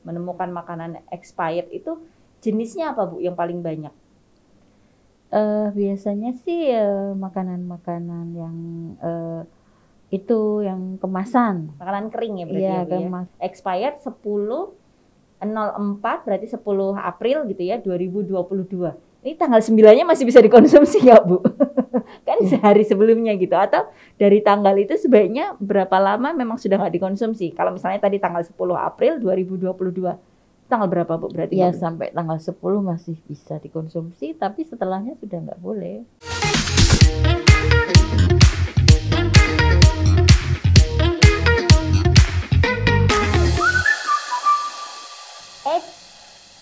menemukan makanan expired itu jenisnya apa Bu yang paling banyak? Biasanya sih, makanan-makanan yang, itu yang kemasan. Makanan kering ya berarti Iya, ya Bu ya? Expired 10/04 berarti 10 April gitu ya 2022. Ini tanggal 9-nya masih bisa dikonsumsi nggak Bu? Kan sehari sebelumnya gitu. Atau dari tanggal itu sebaiknya berapa lama memang sudah nggak dikonsumsi? Kalau misalnya tadi tanggal 10 April 2022, tanggal berapa Bu berarti Ya, nggak boleh? sampai tanggal 10 masih bisa dikonsumsi, tapi setelahnya sudah nggak boleh.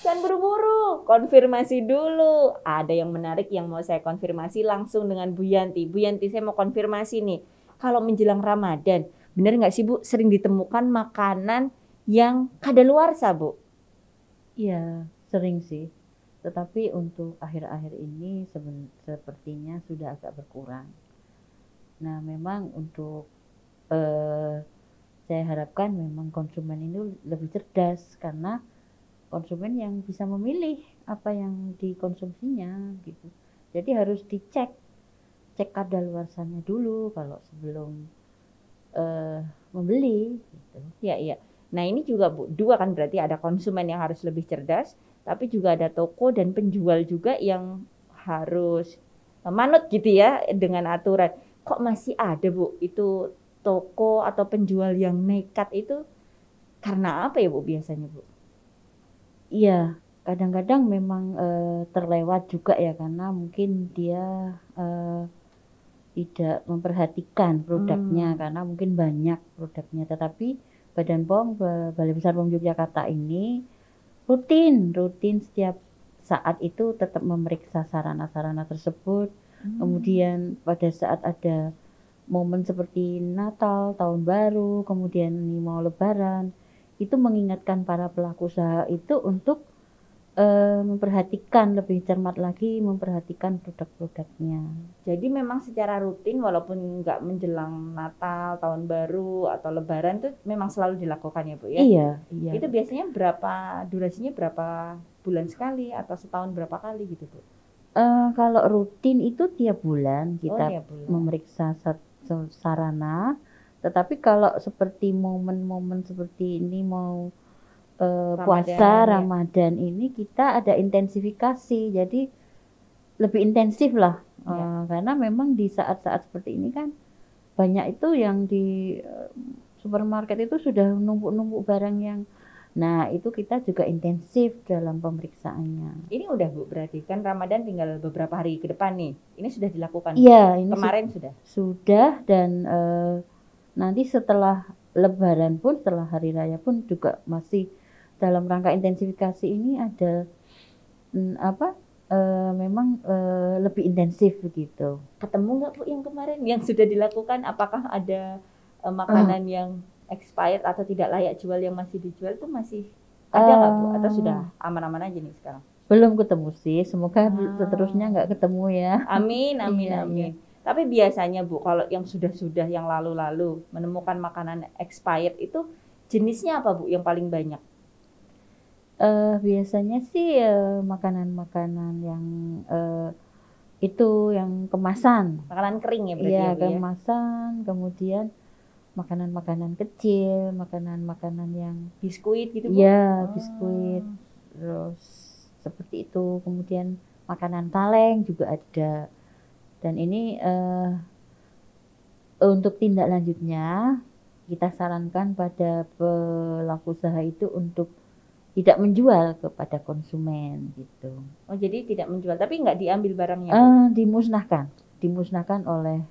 Jangan buru-buru, konfirmasi dulu. Ada yang menarik yang mau saya konfirmasi langsung dengan Bu Yanti. Bu Yanti, saya mau konfirmasi nih. Kalau menjelang Ramadan, benar nggak sih Bu sering ditemukan makanan yang kadaluarsa Bu? Iya, sering sih. Tetapi untuk akhir-akhir ini sepertinya sudah agak berkurang. Nah, memang untuk saya harapkan memang konsumen ini lebih cerdas karena konsumen yang bisa memilih apa yang dikonsumsinya gitu. Jadi harus cek kadaluarsanya dulu kalau sebelum membeli gitu. Ya, iya. Nah, ini juga Bu, dua kan berarti ada konsumen yang harus lebih cerdas, tapi juga ada toko dan penjual juga yang harus manut gitu ya dengan aturan. Kok masih ada Bu itu toko atau penjual yang nekat itu karena apa ya Bu biasanya Bu? Iya, kadang-kadang memang terlewat juga ya karena mungkin dia tidak memperhatikan produknya karena mungkin banyak produknya. Tetapi Badan POM, Balai Besar POM Yogyakarta ini rutin setiap saat itu tetap memeriksa sarana-sarana tersebut. Kemudian pada saat ada momen seperti Natal, Tahun Baru, kemudian ini mau Lebaran, itu mengingatkan para pelaku usaha itu untuk memperhatikan lebih cermat lagi, memperhatikan produk-produknya. Jadi memang secara rutin walaupun nggak menjelang Natal, Tahun Baru atau Lebaran tuh memang selalu dilakukan ya Bu ya? Iya. Itu biasanya durasinya berapa bulan sekali atau setahun berapa kali gitu Bu? Kalau rutin itu tiap bulan kita tiap bulan. memeriksa sarana. Tetapi kalau seperti momen-momen seperti ini mau puasa ya. Ramadan ini kita ada intensifikasi. Jadi lebih intensif lah. Karena memang di saat-saat seperti ini kan banyak itu yang di supermarket itu sudah numpuk-numpuk barang yang, nah itu kita juga intensif dalam pemeriksaannya. Ini udah Bu berarti kan Ramadan tinggal beberapa hari ke depan nih. Ini sudah dilakukan? Iya, ini kemarin sudah. Sudah dan nanti setelah Lebaran pun, setelah Hari Raya pun juga masih dalam rangka intensifikasi ini ada memang lebih intensif begitu. Ketemu nggak Bu yang kemarin yang sudah dilakukan? Apakah ada makanan yang expired atau tidak layak jual yang masih dijual itu masih ada nggak Bu? Atau sudah aman-aman aja nih sekarang? Belum ketemu sih, semoga seterusnya nggak ketemu ya. Amin, amin, Iya, amin. iya. Tapi biasanya Bu, kalau yang sudah yang lalu-lalu menemukan makanan expired itu jenisnya apa Bu yang paling banyak? Biasanya sih makanan-makanan yang itu yang kemasan. Makanan kering ya berarti Iya, ya Bu ya? kemasan, kemudian makanan-makanan kecil, makanan-makanan yang Biskuit gitu Bu? iya, biskuit, terus seperti itu. Kemudian makanan kaleng juga ada. Dan ini untuk tindak lanjutnya kita sarankan pada pelaku usaha itu untuk tidak menjual kepada konsumen gitu. Oh jadi tidak menjual, tapi nggak diambil barangnya Bu? Dimusnahkan oleh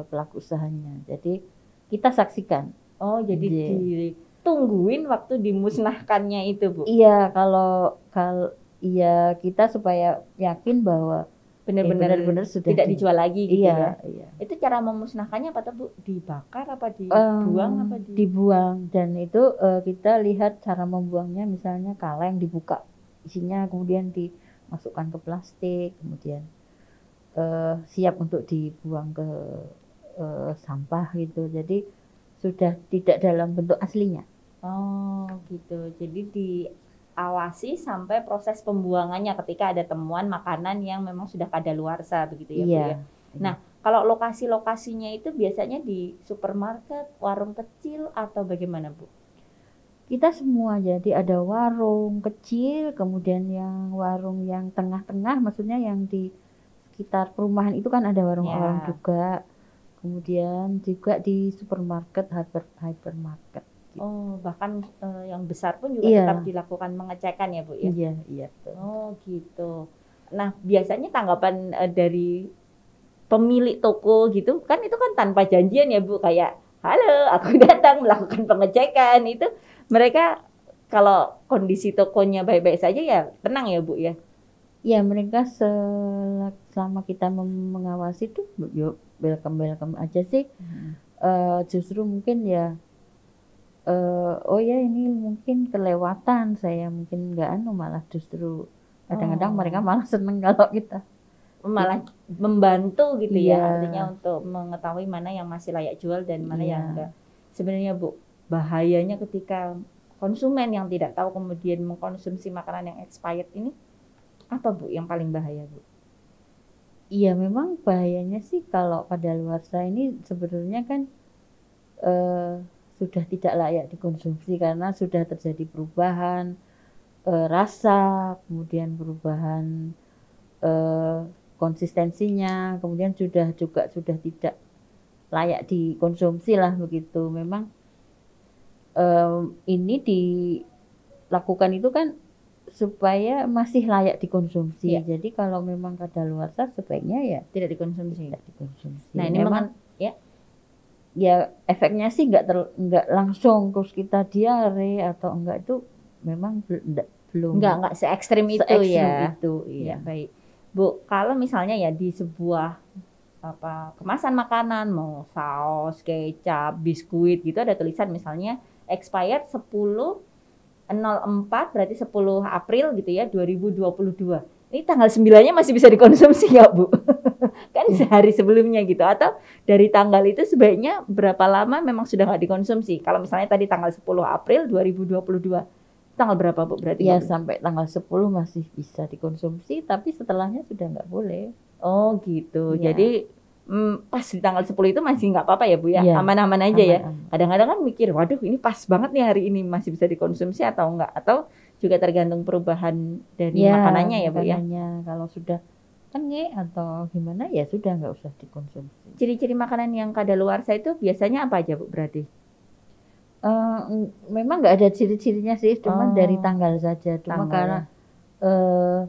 pelaku usahanya. Jadi kita saksikan. Oh jadi ditungguin waktu dimusnahkannya itu Bu? Iya, kalau iya kita supaya yakin bahwa benar-benar sudah tidak dijual lagi gitu ya? Iya. Itu cara memusnahkannya apa tuh Bu? Dibakar apa dibuang apa dibuang, dan itu kita lihat cara membuangnya, misalnya kaleng dibuka isinya kemudian dimasukkan ke plastik, kemudian siap untuk dibuang ke sampah gitu. Jadi sudah tidak dalam bentuk aslinya. Oh gitu. Jadi diawasi sampai proses pembuangannya ketika ada temuan makanan yang memang sudah kadaluarsa begitu ya Bu Iya, ya. iya. Nah, kalau lokasi-lokasinya itu biasanya di supermarket, warung kecil atau bagaimana Bu? Kita semua, jadi ada warung kecil, kemudian yang warung yang tengah-tengah, maksudnya yang di sekitar perumahan itu kan ada warung-warung Ya. juga. Kemudian juga di supermarket, hypermarket gitu. Oh, bahkan yang besar pun juga tetap Iya, dilakukan pengecekan ya Bu ya. iya, iya, betul. Oh gitu. Nah, biasanya tanggapan dari pemilik toko gitu kan itu kan tanpa janjian ya Bu, kayak halo aku datang melakukan pengecekan itu mereka kalau kondisi tokonya baik-baik saja ya tenang ya Bu ya. Ya, mereka selama kita mengawasi tuh, yuk welcome aja sih. Justru mungkin ya, oh ya ini mungkin kelewatan, saya mungkin nggak malah justru kadang-kadang mereka Oh, malah seneng kalau kita. malah membantu gitu ya Iya, artinya untuk mengetahui mana yang masih layak jual dan mana yang iya. enggak. Sebenarnya Bu, bahayanya ketika konsumen yang tidak tahu kemudian mengkonsumsi makanan yang expired ini apa Bu yang paling bahaya Bu? Iya, memang bahayanya sih kalau kadaluarsa ini sebenarnya kan eh, sudah tidak layak dikonsumsi karena sudah terjadi perubahan rasa, kemudian perubahan eh, konsistensinya, kemudian sudah tidak layak dikonsumsi lah begitu. Memang ini dilakukan itu kan supaya masih layak dikonsumsi. Ya, Jadi kalau memang kadaluarsa sebaiknya ya tidak dikonsumsi. tidak dikonsumsi. Nah, ini Memang ya ya efeknya sih nggak langsung terus kita diare atau enggak, itu memang belum nggak se ekstrim itu se-ekstrim ya. itu, Ya iya. baik Bu, kalau misalnya ya di sebuah apa kemasan makanan mau saus, kecap, biskuit gitu ada tulisan misalnya expired 10/04 berarti 10 April gitu ya 2022. Ini tanggal 9-nya masih bisa dikonsumsi nggak Bu? Kan sehari sebelumnya gitu atau dari tanggal itu sebaiknya berapa lama memang sudah nggak dikonsumsi? Kalau misalnya tadi tanggal 10 April 2022, tanggal berapa Bu berarti Ya nggak boleh? sampai tanggal 10 masih bisa dikonsumsi, tapi setelahnya sudah nggak boleh. Oh gitu. Ya, Jadi pas di tanggal 10 itu masih nggak apa-apa ya Bu ya? ya, Aman-aman aja ya. aman-aman. Kadang-kadang kan mikir, waduh ini pas banget nih hari ini masih bisa dikonsumsi atau enggak? Atau juga tergantung perubahan dari Ya, makanannya ya Bu ya? makanannya kalau sudah nge atau gimana ya sudah nggak usah dikonsumsi. Ciri-ciri makanan yang kadaluarsa itu biasanya apa aja Bu berarti? Memang nggak ada ciri-cirinya sih, cuman dari Oh, tanggal saja. Cuma tanggalnya. eh,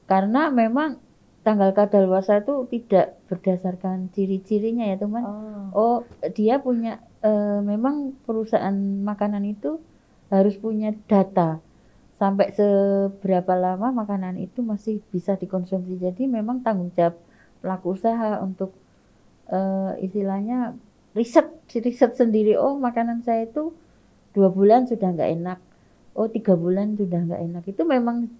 karena memang tanggal kadaluarsa itu tidak berdasarkan ciri-cirinya ya teman. Oh, Dia punya memang perusahaan makanan itu harus punya data sampai seberapa lama makanan itu masih bisa dikonsumsi. Jadi memang tanggung jawab pelaku usaha untuk istilahnya riset sendiri. Oh, makanan saya itu 2 bulan sudah nggak enak. Oh, 3 bulan sudah nggak enak. Itu memang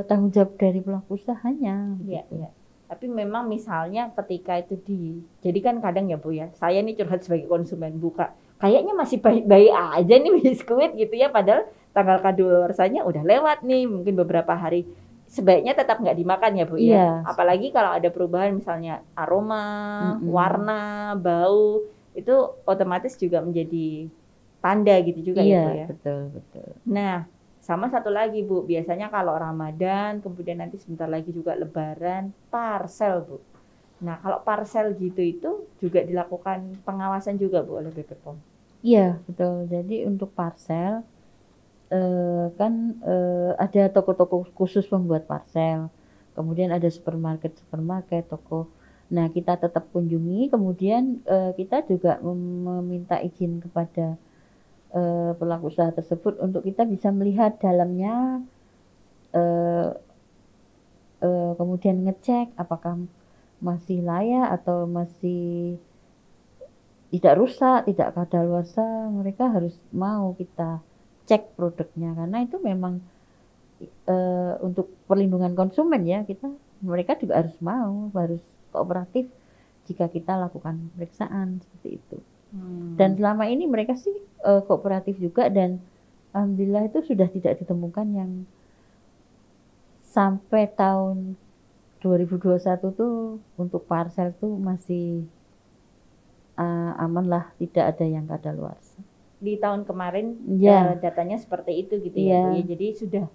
tanggung jawab dari pelaku usahanya. iya, Gitu. iya. Tapi memang misalnya ketika itu jadi kan kadang ya Bu ya, saya nih curhat sebagai konsumen buka, kayaknya masih baik-baik aja nih biskuit gitu ya, padahal tanggal kadaluarsanya udah lewat nih, mungkin beberapa hari. Sebaiknya tetap nggak dimakan ya Bu ya. Iya. Apalagi kalau ada perubahan misalnya aroma, warna, bau, itu otomatis juga menjadi tanda gitu juga ya Iya, Bu ya. betul, betul. Nah, sama satu lagi Bu, biasanya kalau Ramadan, kemudian nanti sebentar lagi juga Lebaran, parcel Bu. Nah, kalau parcel gitu itu juga dilakukan pengawasan juga Bu oleh BP POM. Iya, betul. Jadi untuk parcel kan ada toko-toko khusus pembuat parcel. Kemudian ada supermarket, toko. Nah, kita tetap kunjungi, kemudian kita juga meminta izin kepada pelaku usaha tersebut untuk kita bisa melihat dalamnya, kemudian ngecek apakah masih layak atau masih tidak rusak, tidak kadaluarsa. Mereka harus mau kita cek produknya karena itu memang untuk perlindungan konsumen ya, mereka juga harus kooperatif jika kita lakukan pemeriksaan seperti itu. Dan selama ini mereka sih kooperatif juga, dan alhamdulillah itu sudah tidak ditemukan yang sampai tahun 2021 tuh untuk parcel tuh masih aman lah, tidak ada yang kadaluarsa. Di tahun kemarin Ya. datanya seperti itu gitu Iya. ya Bu ya. Jadi sudah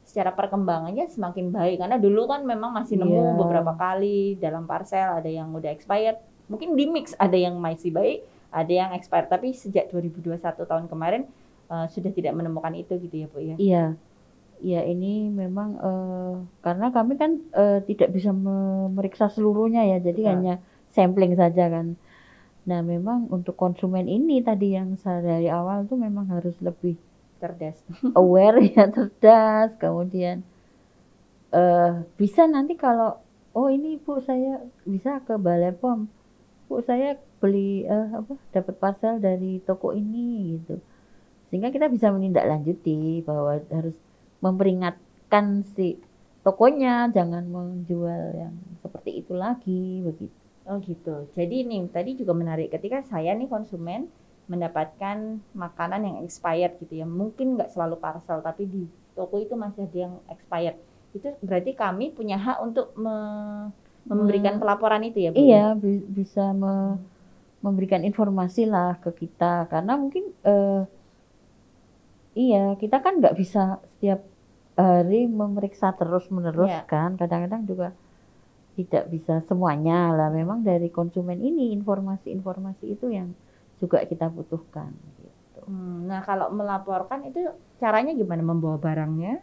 secara perkembangannya semakin baik, karena dulu kan memang masih nemu Iya. beberapa kali dalam parcel ada yang udah expired, mungkin di mix ada yang masih baik, ada yang expired, tapi sejak 2021 tahun kemarin sudah tidak menemukan itu gitu ya Bu ya. Iya. Ya ini memang karena kami kan tidak bisa memeriksa seluruhnya ya, jadi Betul. hanya sampling saja kan. Nah memang untuk konsumen ini tadi yang dari awal tuh memang harus lebih cerdas, aware ya, cerdas. Kemudian bisa nanti kalau ini Bu saya bisa ke Balai POM, Bu saya beli dapat parcel dari toko ini gitu, sehingga kita bisa menindaklanjuti bahwa harus memperingatkan si tokonya jangan menjual yang seperti itu lagi begitu. Oh gitu. Jadi nih tadi juga menarik ketika saya nih konsumen mendapatkan makanan yang expired gitu ya, mungkin nggak selalu parcel tapi di toko itu masih ada yang expired, itu berarti kami punya hak untuk memberikan pelaporan itu ya Bu? Iya, bisa memberikan informasi lah ke kita, karena mungkin iya kita kan nggak bisa setiap hari memeriksa terus menerus kan, kadang-kadang juga tidak bisa semuanya lah. Memang dari konsumen ini informasi-informasi itu yang juga kita butuhkan gitu. Nah kalau melaporkan itu caranya gimana, membawa barangnya?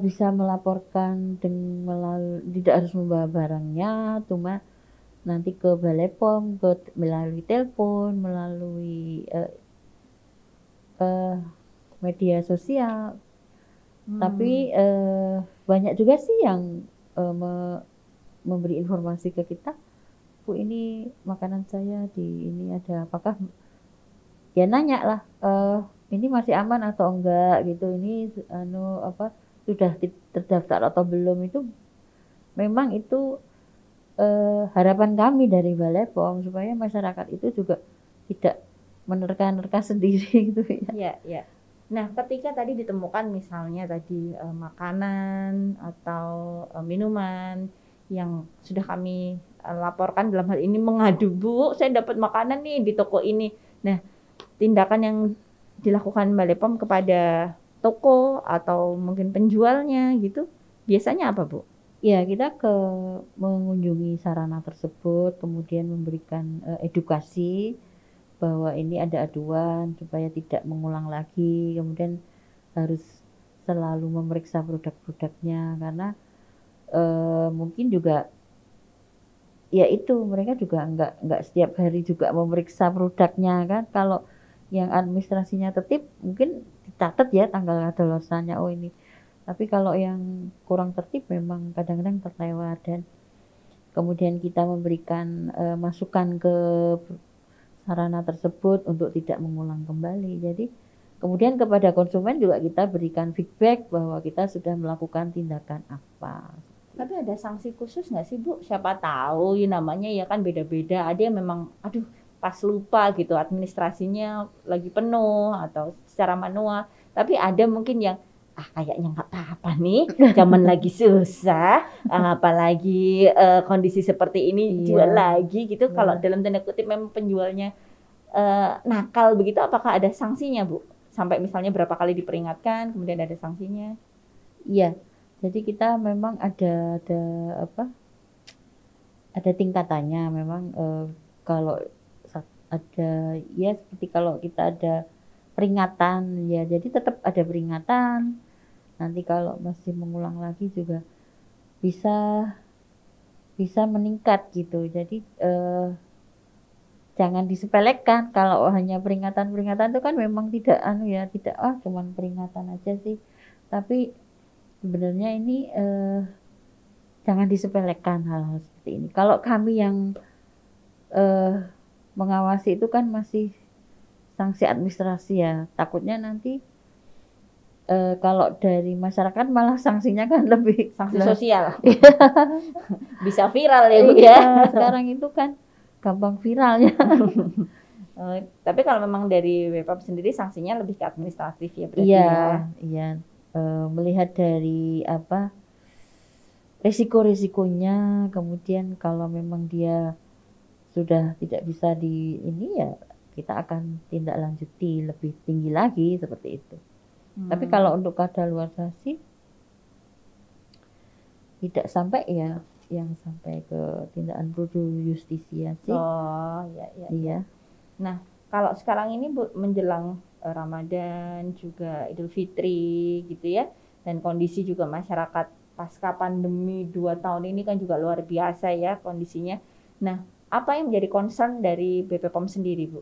Bisa melaporkan tidak harus membawa barangnya, cuma nanti ke Balai POM, melalui telepon, melalui media sosial. Tapi banyak juga sih yang memberi informasi ke kita, Bu ini makanan saya ini ada, apakah ya nanya lah ini masih aman atau enggak gitu, ini sudah terdaftar atau belum. Itu memang itu harapan kami dari Balai POM supaya masyarakat itu juga tidak menerka-nerka sendiri gitu ya. Iya. Nah, ketika tadi ditemukan misalnya tadi makanan atau minuman yang sudah kami laporkan, dalam hal ini mengadu, Bu, saya dapat makanan nih di toko ini. Nah, tindakan yang dilakukan Balai POM kepada toko atau mungkin penjualnya gitu, biasanya apa, Bu? Ya, kita mengunjungi sarana tersebut, kemudian memberikan edukasi bahwa ini ada aduan supaya tidak mengulang lagi, kemudian harus selalu memeriksa produk-produknya, karena mungkin juga ya itu mereka juga nggak setiap hari juga memeriksa produknya kan. Kalau yang administrasinya tertib mungkin dicatat ya tanggal kadaluarsanya ini, tapi kalau yang kurang tertib memang kadang-kadang terlewat. Dan kemudian kita memberikan masukan ke sarana tersebut untuk tidak mengulang kembali. Jadi kemudian kepada konsumen juga kita berikan feedback bahwa kita sudah melakukan tindakan apa. Tapi ada sanksi khusus nggak sih Bu? Siapa tahu ya namanya ya kan beda-beda. Ada yang memang pas lupa gitu, administrasinya lagi penuh atau secara manual. Tapi ada mungkin yang kayaknya nggak apa-apa nih, zaman lagi susah, apalagi kondisi seperti ini jual lagi gitu. Kalau dalam tanda kutip memang penjualnya nakal begitu, apakah ada sanksinya Bu? Sampai misalnya berapa kali diperingatkan, kemudian ada sanksinya? Iya, jadi kita memang ada tingkatannya. Memang kalau ada ya seperti kalau kita ada peringatan ya, jadi tetap ada peringatan. Nanti kalau masih mengulang lagi juga bisa meningkat gitu. Jadi jangan disepelekan. Kalau hanya peringatan itu kan memang tidak cuman peringatan aja sih. Tapi sebenarnya ini jangan disepelekan hal-hal seperti ini. Kalau kami yang mengawasi itu kan masih sanksi administrasi ya. Takutnya nanti kalau dari masyarakat malah sanksinya kan lebih sanksi sosial. Bisa viral ya Bu ya. Sekarang itu kan gampang viralnya. Tapi kalau memang dari BPOM sendiri sanksinya lebih ke administratif ya berarti Iya, ya. iya. Melihat dari apa resiko-resikonya, kemudian kalau memang dia sudah tidak bisa di ini ya kita akan tindak lanjuti lebih tinggi lagi seperti itu. Tapi kalau untuk kadaluarsa sih tidak sampai ya yang sampai ke tindakan pro justisia sih. Oh, ya. Iya. Nah, kalau sekarang ini Bu menjelang Ramadan juga Idul Fitri gitu ya, dan kondisi juga masyarakat pasca pandemi 2 tahun ini kan juga luar biasa ya kondisinya. Nah, apa yang menjadi concern dari BPOM sendiri Bu?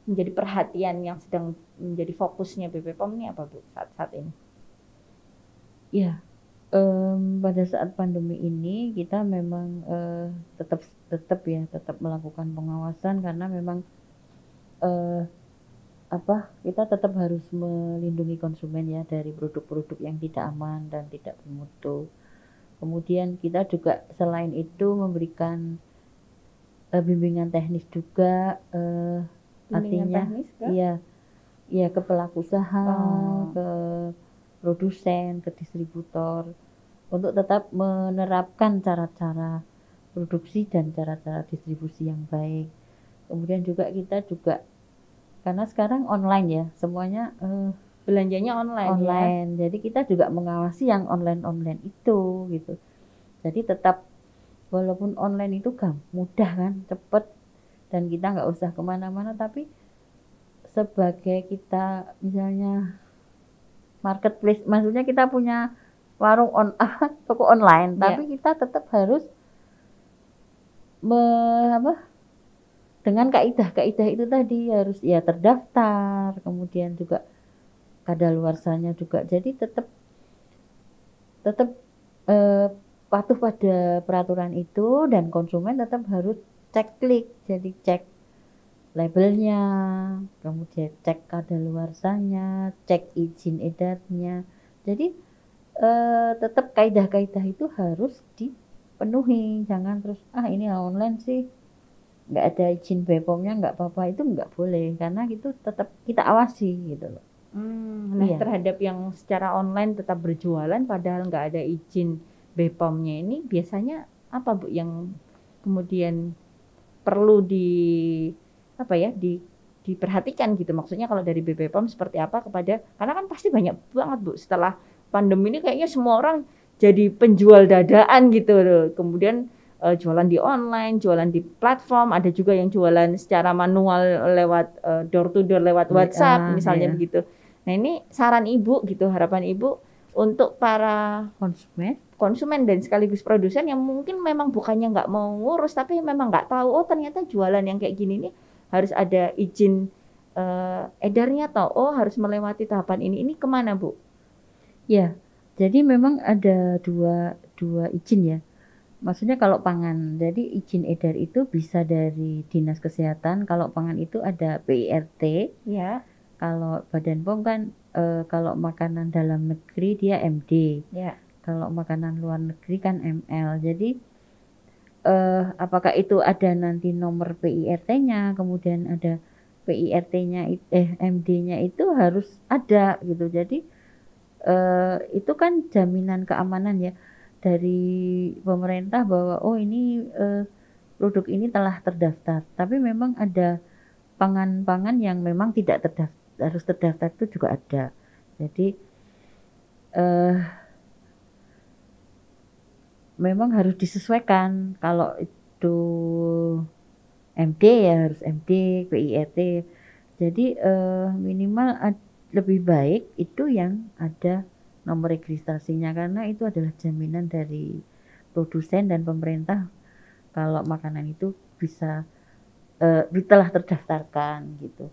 Menjadi perhatian yang sedang menjadi fokusnya BPOM ini apa Bu saat ini? Ya, pada saat pandemi ini kita memang tetap melakukan pengawasan karena memang kita tetap harus melindungi konsumen ya dari produk-produk yang tidak aman dan tidak bermutu. Kemudian kita juga selain itu memberikan bimbingan teknis juga, artinya teknis ke? Iya ke pelaku usaha, ke produsen, ke distributor untuk tetap menerapkan cara-cara produksi dan cara-cara distribusi yang baik. Kemudian juga kita juga karena sekarang online ya, semuanya belanjanya online ya. Jadi kita juga mengawasi yang online itu gitu. Jadi tetap walaupun online itu mudah kan, cepet dan kita nggak usah kemana-mana, tapi sebagai kita misalnya marketplace, maksudnya kita punya warung toko online, tapi kita tetap harus dengan kaidah-kaidah itu tadi harus ya terdaftar, kemudian juga kadaluarsanya juga. Jadi tetap patuh pada peraturan itu dan konsumen tetap harus cek klik. Jadi cek labelnya, kemudian cek kadaluarsanya, cek izin edarnya. Jadi tetap kaidah-kaidah itu harus dipenuhi. Jangan terus ini online sih nggak ada izin BPOM-nya nggak apa-apa, itu nggak boleh karena itu tetap kita awasi gitu loh. Nah, terhadap yang secara online tetap berjualan padahal nggak ada izin BPOM-nya ini biasanya apa Bu yang kemudian perlu diperhatikan gitu, maksudnya kalau dari BPOM seperti apa karena kan pasti banyak banget Bu setelah pandemi ini kayaknya semua orang jadi penjual dadaan gitu loh, kemudian jualan di online, jualan di platform, ada juga yang jualan secara manual lewat door to door lewat WhatsApp misalnya begitu. Nah ini saran Ibu gitu, harapan Ibu untuk para konsumen dan sekaligus produsen yang mungkin memang bukannya nggak mau ngurus tapi memang nggak tahu ternyata jualan yang kayak gini nih harus ada izin edarnya atau harus melewati tahapan ini kemana Bu? Ya, jadi memang ada dua izin ya. Maksudnya kalau pangan, jadi izin edar itu bisa dari Dinas Kesehatan. Kalau pangan itu ada PIRT. Ya. Kalau Badan POM kan kalau makanan dalam negeri dia MD. Ya. Kalau makanan luar negeri kan ML. Jadi apakah itu ada nanti nomor PIRT-nya, kemudian ada PIRT-nya MD-nya itu harus ada gitu. Jadi itu kan jaminan keamanan ya dari pemerintah bahwa ini produk ini telah terdaftar. Tapi memang ada pangan-pangan yang memang tidak harus terdaftar itu juga ada. Jadi memang harus disesuaikan. Kalau itu MD ya harus MD, PIRT. Jadi minimal lebih baik itu yang ada nomor registrasinya karena itu adalah jaminan dari produsen dan pemerintah kalau makanan itu bisa telah terdaftarkan gitu.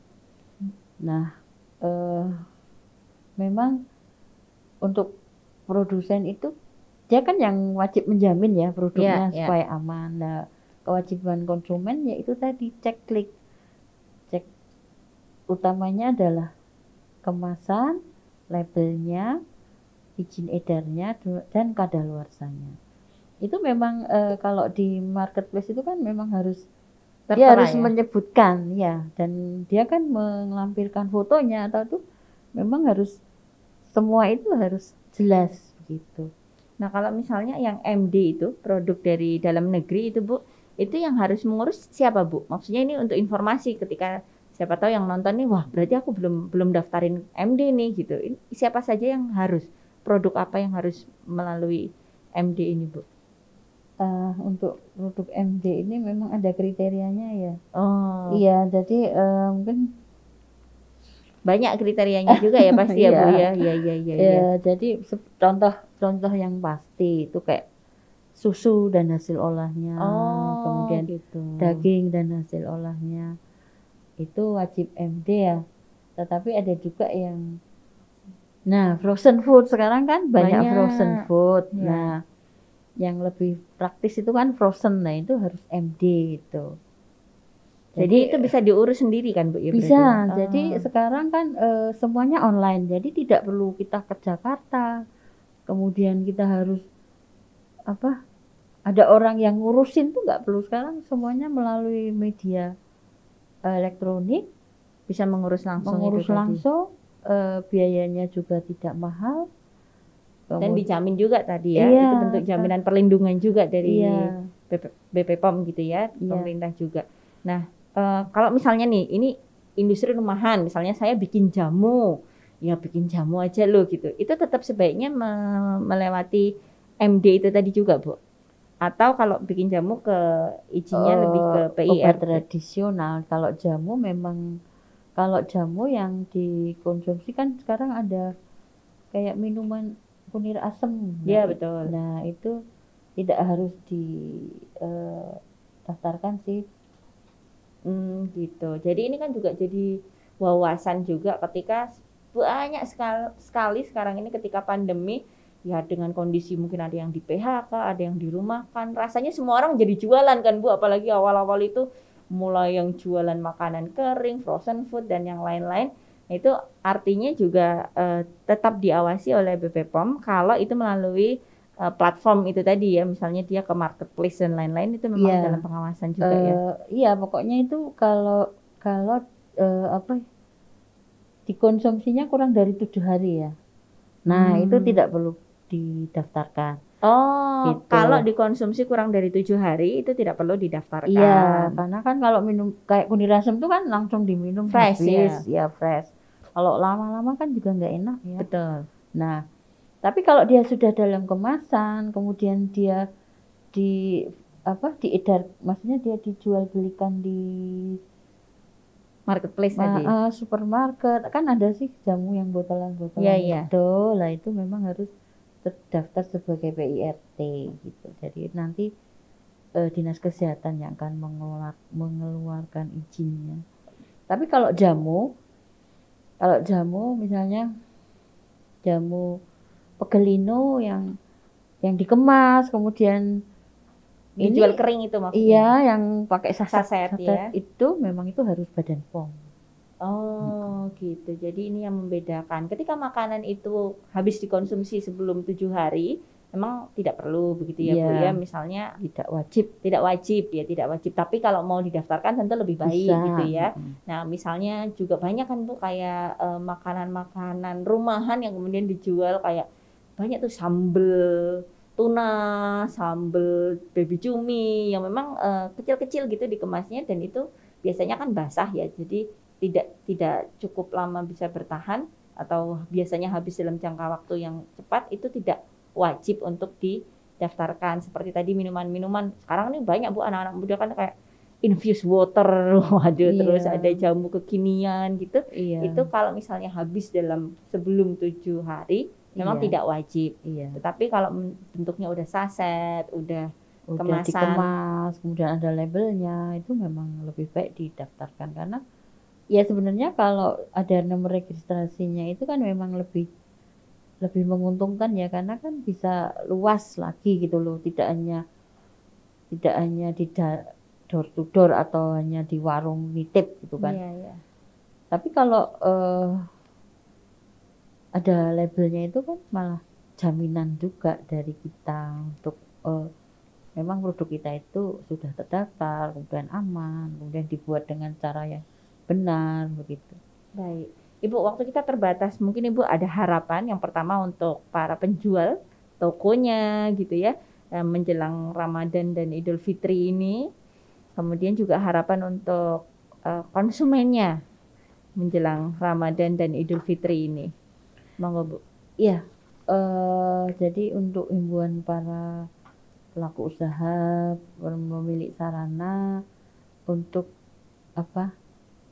Nah, memang untuk produsen itu dia kan yang wajib menjamin ya produknya supaya aman. Nah, kewajiban konsumen yaitu tadi cek klik. Cek utamanya adalah kemasan, labelnya, izin edarnya dan kadaluarsanya. Itu memang kalau di marketplace itu kan memang harus dia Tertera harus ya. menyebutkan ya, dan dia kan melampirkan fotonya atau tuh memang harus semua itu harus jelas gitu. Nah, kalau misalnya yang MD itu produk dari dalam negeri itu Bu, itu yang harus mengurus siapa Bu? Maksudnya ini untuk informasi ketika siapa tahu yang nonton nih, wah berarti aku belum daftarin MD nih gitu. Siapa saja yang harus, produk apa yang harus melalui MD ini Bu? Untuk produk MD ini memang ada kriterianya ya. Oh, Iya, jadi mungkin banyak kriterianya juga ya pasti ya Bu iya, ya. Iya, iya, iya, iya. jadi contoh yang pasti itu kayak susu dan hasil olahnya, Oh, kemudian gitu. daging dan hasil olahnya itu wajib MD ya. Tetapi ada juga yang, nah frozen food sekarang kan banyak frozen Banyak. food. Ya. Nah, yang lebih praktis itu kan frozen, nah itu harus MD itu. Jadi itu bisa diurus sendiri kan Bu ya berarti? Bisa, Oh. jadi sekarang kan semuanya online, jadi tidak perlu kita ke Jakarta, kemudian kita harus apa? Ada orang yang ngurusin tuh nggak perlu, sekarang semuanya melalui media elektronik, Bisa mengurus langsung mengurus itu tadi. langsung, biayanya juga tidak mahal. Dan dijamin juga tadi ya, Iya, itu bentuk jaminan perlindungan juga dari iya, BPOM gitu ya, iya. pemerintah juga. Nah, kalau misalnya nih, ini industri rumahan, misalnya saya bikin jamu, ya bikin jamu aja loh gitu. Itu tetap sebaiknya melewati MD itu tadi juga, Bu? Atau kalau bikin jamu ke izinnya lebih ke Obat PIRT? tradisional. Kalau jamu yang dikonsumsi kan sekarang ada kayak minuman kunir asem. Iya, betul. Nah, itu tidak harus daftarkan sih. Gitu. Jadi ini kan juga jadi wawasan juga ketika banyak sekali sekarang ini ketika pandemi ya dengan kondisi mungkin ada yang di PHK, ada yang dirumahkan. Rasanya semua orang jadi jualan kan Bu, apalagi awal-awal itu mulai yang jualan makanan kering, frozen food dan yang lain-lain. Itu artinya juga tetap diawasi oleh BPOM kalau itu melalui platform itu tadi ya, misalnya dia ke marketplace dan lain-lain itu memang dalam pengawasan juga ya. Iya, pokoknya itu kalau dikonsumsinya kurang dari 7 hari ya. Nah, itu tidak perlu didaftarkan. Oh, Gitu. kalau dikonsumsi kurang dari 7 hari itu tidak perlu didaftarkan. Iya, karena kan kalau minum kayak kunir asem itu kan langsung diminum Fresh habis, ya fresh. Kalau lama-lama kan juga nggak enak ya. Betul. Nah, tapi kalau dia sudah dalam kemasan, kemudian dia diedar, maksudnya dia dijual belikan di Marketplace tadi. supermarket, kan ada sih jamu yang botolan-botolan Iya. itu. Lah itu memang harus terdaftar sebagai PIRT gitu. Jadi nanti Dinas Kesehatan yang akan mengeluarkan izinnya. Tapi kalau jamu misalnya jamu pegelino yang dikemas kemudian Dijual kering itu maksudnya. Iya, yang pakai Saset ya. itu memang itu harus Badan POM. Oh, gitu. Jadi ini yang membedakan. Ketika makanan itu habis dikonsumsi sebelum 7 hari, memang tidak perlu begitu ya, Bu ya. Misalnya tidak wajib ya, tidak wajib. Tapi kalau mau didaftarkan tentu lebih baik gitu ya. Nah, misalnya juga banyak kan Bu kayak makanan-makanan rumahan yang kemudian dijual kayak banyak tuh sambel tuna, sambel baby cumi yang memang kecil-kecil gitu dikemasnya dan itu biasanya kan basah ya. Jadi tidak cukup lama bisa bertahan atau biasanya habis dalam jangka waktu yang cepat, itu tidak wajib untuk didaftarkan. Seperti tadi minuman-minuman sekarang ini banyak Bu anak-anak muda kan kayak infused water, waduh, terus ada jamu kekinian gitu. Itu kalau misalnya habis dalam sebelum 7 hari memang tidak wajib. Tetapi kalau bentuknya udah saset, udah kemasan, dikemas, kemudian ada labelnya, itu memang lebih baik didaftarkan karena ya sebenarnya kalau ada nomor registrasinya itu kan memang lebih menguntungkan ya, karena kan bisa luas lagi gitu loh, tidak hanya di door to door atau hanya di warung nitip gitu kan. Tapi kalau ada labelnya itu kan malah jaminan juga dari kita untuk memang produk kita itu sudah terdaftar, kemudian aman, kemudian dibuat dengan cara yang benar begitu. Baik. Ibu, waktu kita terbatas, mungkin Ibu ada harapan yang pertama untuk para penjual tokonya gitu ya, menjelang Ramadan dan Idul Fitri ini. Kemudian juga harapan untuk konsumennya menjelang Ramadan dan Idul Fitri ini. Monggo Bu. Iya, jadi untuk himbauan para pelaku usaha, pemilik sarana untuk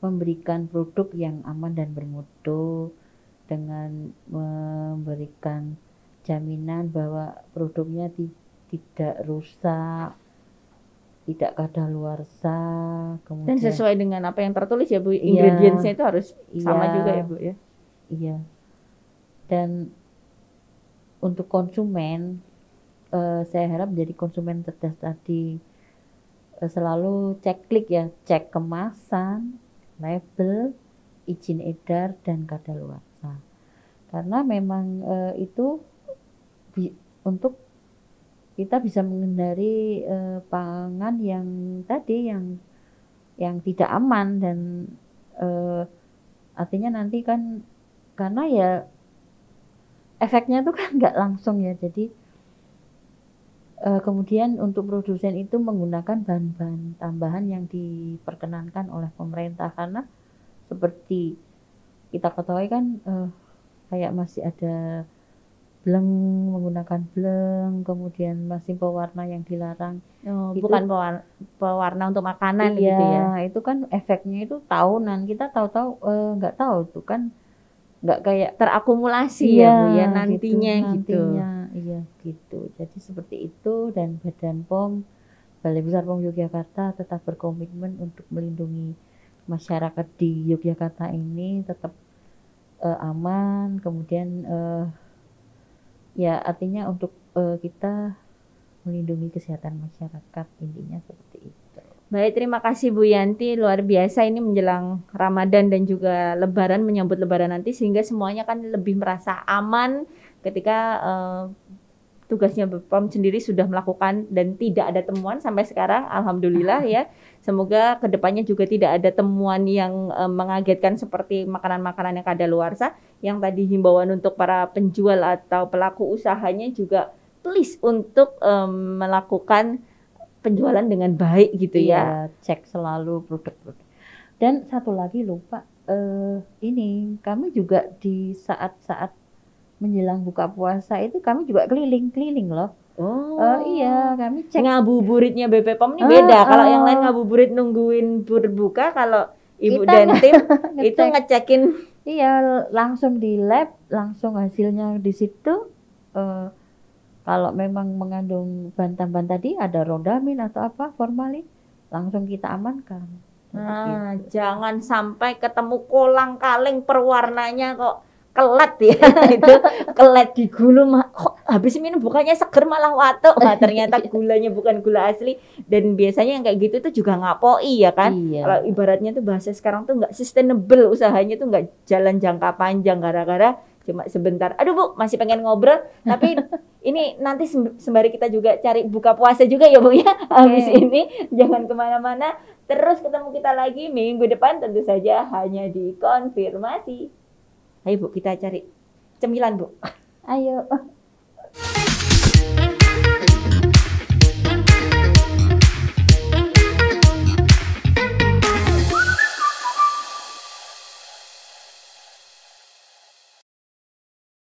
memberikan produk yang aman dan bermutu dengan memberikan jaminan bahwa produknya tidak rusak, tidak kadaluarsa, Dan kemudian sesuai dengan apa yang tertulis ya Bu, ingredientsnya itu harus sama iya, juga ya Bu ya. iya. Dan untuk konsumen, saya harap menjadi konsumen cerdas tadi, selalu cek klik ya, cek kemasan, label, izin edar, dan kadaluarsa. Karena memang itu untuk kita bisa menghindari pangan yang tadi yang tidak aman dan artinya nanti kan karena ya efeknya itu kan nggak langsung ya, jadi kemudian untuk produsen itu menggunakan bahan-bahan tambahan yang diperkenankan oleh pemerintah, karena seperti kita ketahui kan kayak masih ada bleng, menggunakan bleng, kemudian masih pewarna yang dilarang. Itu, bukan pewarna untuk makanan iya, gitu ya. itu kan efeknya itu tahunan, kita tahu-tahu nggak tahu tuh kan, nggak kayak terakumulasi ya Bu ya nantinya gitu. Iya gitu. Jadi seperti itu, dan Badan POM, Balai Besar POM Yogyakarta tetap berkomitmen untuk melindungi masyarakat di Yogyakarta ini tetap aman, kemudian ya artinya untuk kita melindungi kesehatan masyarakat, intinya seperti itu. Baik, terima kasih Bu Yanti, luar biasa ini menjelang Ramadan dan juga Lebaran, menyambut Lebaran nanti, sehingga semuanya kan lebih merasa aman ketika tugasnya BPOM sendiri sudah melakukan dan tidak ada temuan sampai sekarang, alhamdulillah ya. Semoga kedepannya juga tidak ada temuan yang mengagetkan seperti makanan-makanan yang kadaluarsa. Yang tadi himbauan untuk para penjual atau pelaku usahanya juga please untuk melakukan penjualan dengan baik gitu ya. Cek selalu produk-produk. Dan satu lagi lupa, ini kami juga di saat-saat menjelang buka puasa itu kami juga keliling-keliling loh. Iya, kami cek. Ngabuburitnya BPOM ini beda. Kalau yang lain ngabuburit nungguin berbuka, kalau Ibu Kita dan tim itu ngecekin. Iya, langsung di lab, langsung hasilnya di situ. Kalau memang mengandung bahan tambahan tadi ada rodamin atau apa formalin, langsung kita amankan. Nah, jangan sampai ketemu kolang kaling perwarnanya kok kelet ya. Itu kelet di gulung, kok habis minum bukannya seger malah watuk. Nah, ternyata gulanya bukan gula asli, dan biasanya yang kayak gitu tuh juga ngapoi ya kan. Iya. Kalau ibaratnya tuh bahasa sekarang tuh nggak sustainable, usahanya tuh nggak jalan jangka panjang gara-gara cuma sebentar. Aduh Bu, masih pengen ngobrol, tapi ini nanti sembari kita juga cari buka puasa juga ya Bu ya. Habis ini jangan kemana-mana, terus ketemu kita lagi minggu depan tentu saja hanya di Konfirmasi. Ayo Bu, kita cari cemilan Bu. Ayo.